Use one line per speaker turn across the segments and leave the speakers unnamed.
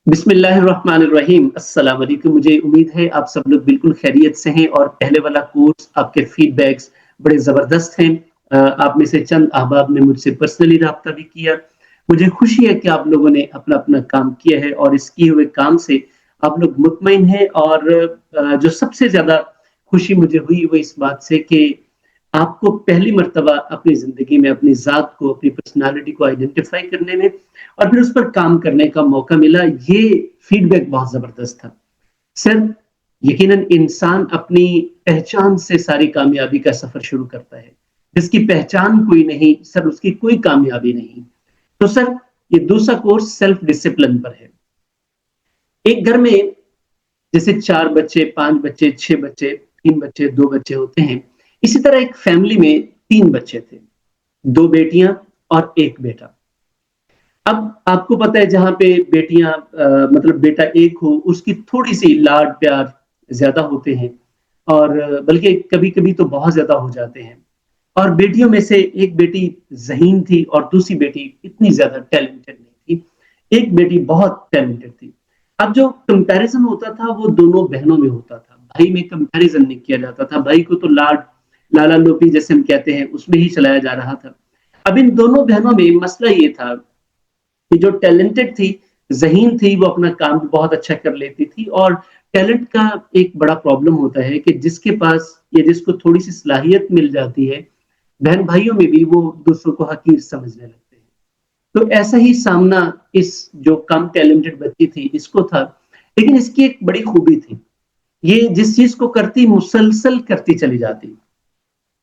بسم اللہ الرحمن الرحیم، السلام علیکم۔ مجھے امید ہے آپ سب لوگ بالکل خیریت سے ہیں اور پہلے والا کورس آپ کے فیڈ بیکس بڑے زبردست ہیں۔ آپ میں سے چند احباب نے مجھ سے پرسنلی رابطہ بھی کیا۔ مجھے خوشی ہے کہ آپ لوگوں نے اپنا اپنا کام کیا ہے اور اس کیے ہوئے کام سے آپ لوگ مطمئن ہیں، اور جو سب سے زیادہ خوشی مجھے ہوئی وہ اس بات سے کہ آپ کو پہلی مرتبہ اپنی زندگی میں اپنی ذات کو، اپنی پرسنالٹی کو آئیڈینٹیفائی کرنے میں اور پھر اس پر کام کرنے کا موقع ملا۔ یہ فیڈ بیک بہت زبردست تھا سر۔ یقیناً انسان اپنی پہچان سے ساری کامیابی کا سفر شروع کرتا ہے۔ جس کی پہچان کوئی نہیں سر، اس کی کوئی کامیابی نہیں۔ تو سر، یہ دوسرا کورس سیلف ڈسپلن پر ہے۔ ایک گھر میں جیسے 4 بچے، 5 بچے، 6 بچے، 3 بچے، 2 بچے ہوتے ہیں، اسی طرح ایک فیملی میں 3 بچے تھے، 2 بیٹیاں اور 1 بیٹا۔ اب آپ کو پتا ہے جہاں پہ بیٹیاں مطلب بیٹا ایک ہو، اس کی تھوڑی سی لاڈ پیار زیادہ ہوتے ہیں، اور بلکہ کبھی کبھی تو بہت زیادہ ہو جاتے ہیں۔ اور بیٹیوں میں سے ایک بیٹی ذہین تھی اور دوسری بیٹی اتنی زیادہ ٹیلنٹڈ نہیں تھی۔ ایک بیٹی بہت ٹیلنٹڈ تھی۔ اب جو کمپیریزن ہوتا تھا وہ دونوں بہنوں میں ہوتا تھا، بھائی میں کمپیریزن نہیں کیا جاتا تھا۔ بھائی کو تو لاڈ، لالا لوپی جیسے ہم کہتے ہیں، اس میں ہی چلایا جا رہا تھا۔ اب ان دونوں بہنوں میں مسئلہ یہ تھا کہ جو ٹیلنٹڈ تھی، ذہین تھی، وہ اپنا کام بھی بہت اچھا کر لیتی تھی، اور ٹیلنٹ کا ایک بڑا پرابلم ہوتا ہے کہ جس کے پاس یا جس کو تھوڑی سی صلاحیت مل جاتی ہے، بہن بھائیوں میں بھی وہ دوسروں کو حقیر سمجھنے لگتے ہیں۔ تو ایسا ہی سامنا اس جو کم ٹیلنٹڈ بچی تھی اس کو تھا، لیکن اس کی ایک بڑی خوبی تھی، یہ جس چیز کو کرتی مسلسل کرتی چلی جاتی۔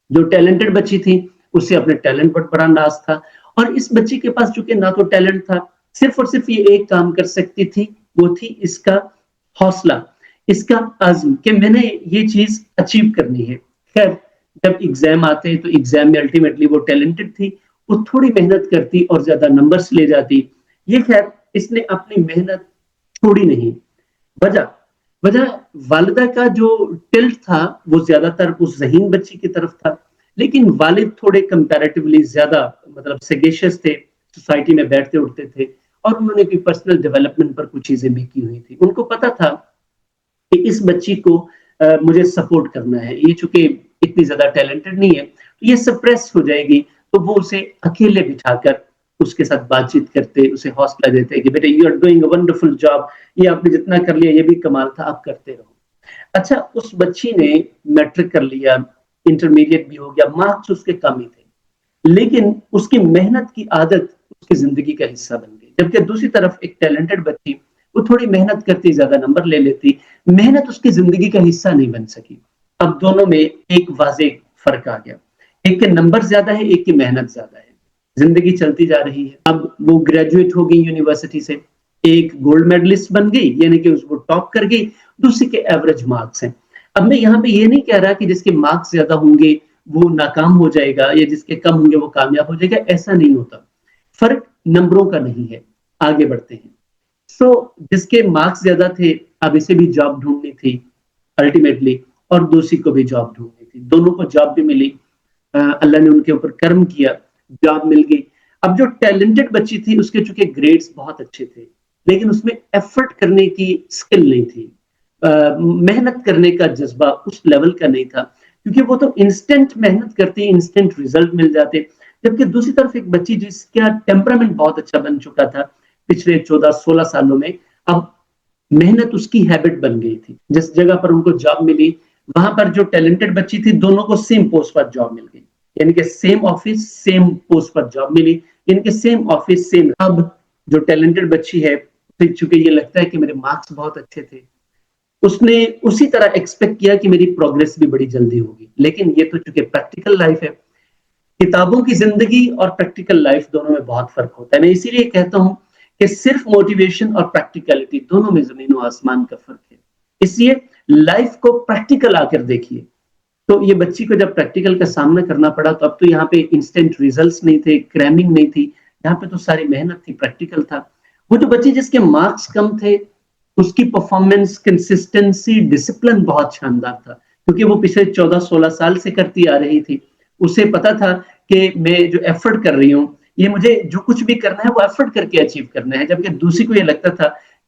جو ٹیلنٹڈ بچی تھی اسے اپنے ٹیلنٹ پر بڑا ناز تھا، اور اس بچی کے پاس چونکہ نہ تو ٹیلنٹ تھا، صرف اور صرف یہ ایک کام کر سکتی تھی، وہ تھی اس کا حوصلہ، اس کا عزم کہ میں نے یہ چیز اچیو کرنی ہے۔ خیر، جب ایگزام آتے ہیں تو ایگزام میں الٹیمیٹلی وہ ٹیلنٹڈ تھی، وہ تھوڑی محنت کرتی اور زیادہ نمبرز لے جاتی۔ یہ خیر، اس نے اپنی محنت چھوڑی نہیں۔ وجہ وجہ والدہ کا جو ٹلٹ تھا وہ زیادہ تر اس ذہین بچی کی طرف تھا، لیکن والد تھوڑے کمپیریٹیولی زیادہ مطلب سیگیشس تھے، سوسائٹی میں بیٹھتے اٹھتے تھے، اور انہوں نے بھی پرسنل ڈیولپمنٹ پر کچھ چیزیں بھی کی ہوئی تھی۔ ان کو پتا تھا کہ اس بچی کو مجھے سپورٹ کرنا ہے، یہ چونکہ اتنی زیادہ ٹیلنٹڈ نہیں ہے تو یہ سپریس ہو جائے گی، تو وہ اسے اکیلے بٹھا کر اس کے ساتھ بات چیت کرتے، اسے حوصلہ دیتے کہ بیٹا you are doing a wonderful job, یہ آپ نے جتنا کر لیا یہ بھی کمال تھا، آپ کرتے رہو۔ اچھا، اس بچی نے میٹرک کر لیا، انٹرمیڈیٹ بھی ہو گیا، مارکس اس کے کم ہی تھے، لیکن اس کی محنت کی عادت اس کی زندگی کا حصہ بن گئی۔ جبکہ دوسری طرف ایک ٹیلنٹڈ بچی، وہ تھوڑی محنت کرتی، زیادہ نمبر لے لیتی، محنت اس کی زندگی کا حصہ نہیں بن سکی۔ اب دونوں میں ایک واضح فرق آ گیا، ایک کے نمبر زیادہ ہے، ایک کی محنت زیادہ ہے۔ زندگی چلتی جا رہی ہے، اب وہ گریجویٹ ہو گئی یونیورسٹی سے، ایک گولڈ میڈلسٹ بن گئی، یعنی کہ اس کو ٹاپ کر گئی، دوسری کے ایوریج مارکس ہیں۔ اب میں یہاں پہ یہ نہیں کہہ رہا کہ جس کے مارکس زیادہ ہوں گے وہ ناکام ہو جائے گا، یا جس کے کم ہوں گے وہ کامیاب ہو جائے گا، ایسا نہیں ہوتا۔ فرق نمبروں کا نہیں ہے۔ آگے بڑھتے ہیں۔ سو جس کے مارکس زیادہ تھے، اب اسے بھی جاب ڈھونڈنی تھی الٹیمیٹلی، اور دوسری کو بھی جاب ڈھونڈنی تھی، دونوں کو جاب بھی ملی۔ اللہ نے ان کے اوپر کرم کیا، جاب مل گئی۔ اب جو ٹیلنٹڈ بچی تھی اس کے چونکہ گریڈز بہت اچھے تھے، لیکن اس میں ایفرٹ کرنے کی سکل نہیں تھی، محنت کرنے کا جذبہ اس لیول کا نہیں تھا، کیونکہ وہ تو انسٹنٹ محنت کرتی، انسٹنٹ ریزلٹ مل جاتے۔ جبکہ دوسری طرف ایک بچی جس کا ٹیمپرامنٹ بہت اچھا بن چکا تھا پچھلے 14-16 سالوں میں، اب محنت اس کی ہیبٹ بن گئی تھی۔ جس جگہ پر ان کو جاب ملی، وہاں پر جو ٹیلنٹڈ بچی تھی دونوں کو سیم پوسٹ پر جاب مل گئی، یعنی کہ سیم آفس سیم پوسٹ پر جاب ملی، یعنی کہ سیم آفس سیم۔ اب جو ٹیلنٹڈ بچی ہے، چونکہ یہ لگتا ہے کہ میرے مارکس بہت اچھے تھے، اس نے اسی طرح ایکسپیکٹ کیا کہ میری پروگریس بھی بڑی جلدی ہوگی، لیکن یہ تو چونکہ پریکٹیکل لائف ہے، کتابوں کی زندگی اور پریکٹیکل لائف دونوں میں بہت فرق ہوتا ہے۔ میں اسی لیے کہتا ہوں کہ صرف موٹیویشن اور پریکٹیکلٹی دونوں میں زمین و آسمان کا فرق ہے، اس لیے لائف کو پریکٹیکل آ کر دیکھیے۔ تو یہ بچی کو جب پریکٹیکل کا سامنا کرنا پڑا تو اب تو یہاں پہ انسٹنٹ ریزلٹس نہیں تھے، کریمنگ نہیں تھی، یہاں پہ تو ساری محنت تھی، پریکٹیکل تھا۔ وہ جو بچی جس کے مارکس کم تھے، اس کی پرفارمنس، کنسسٹنسی، ڈسپلن بہت شاندار تھا، کیونکہ وہ پچھلے 14-16 سال سے کرتی آ رہی تھی۔ اسے پتا تھا کہ میں جو ایفرٹ کر رہی ہوں، یہ مجھے جو کچھ بھی کرنا ہے وہ ایفرٹ کر کے اچیو کرنا ہے، جبکہ دوسری کو یہ لگتا تھا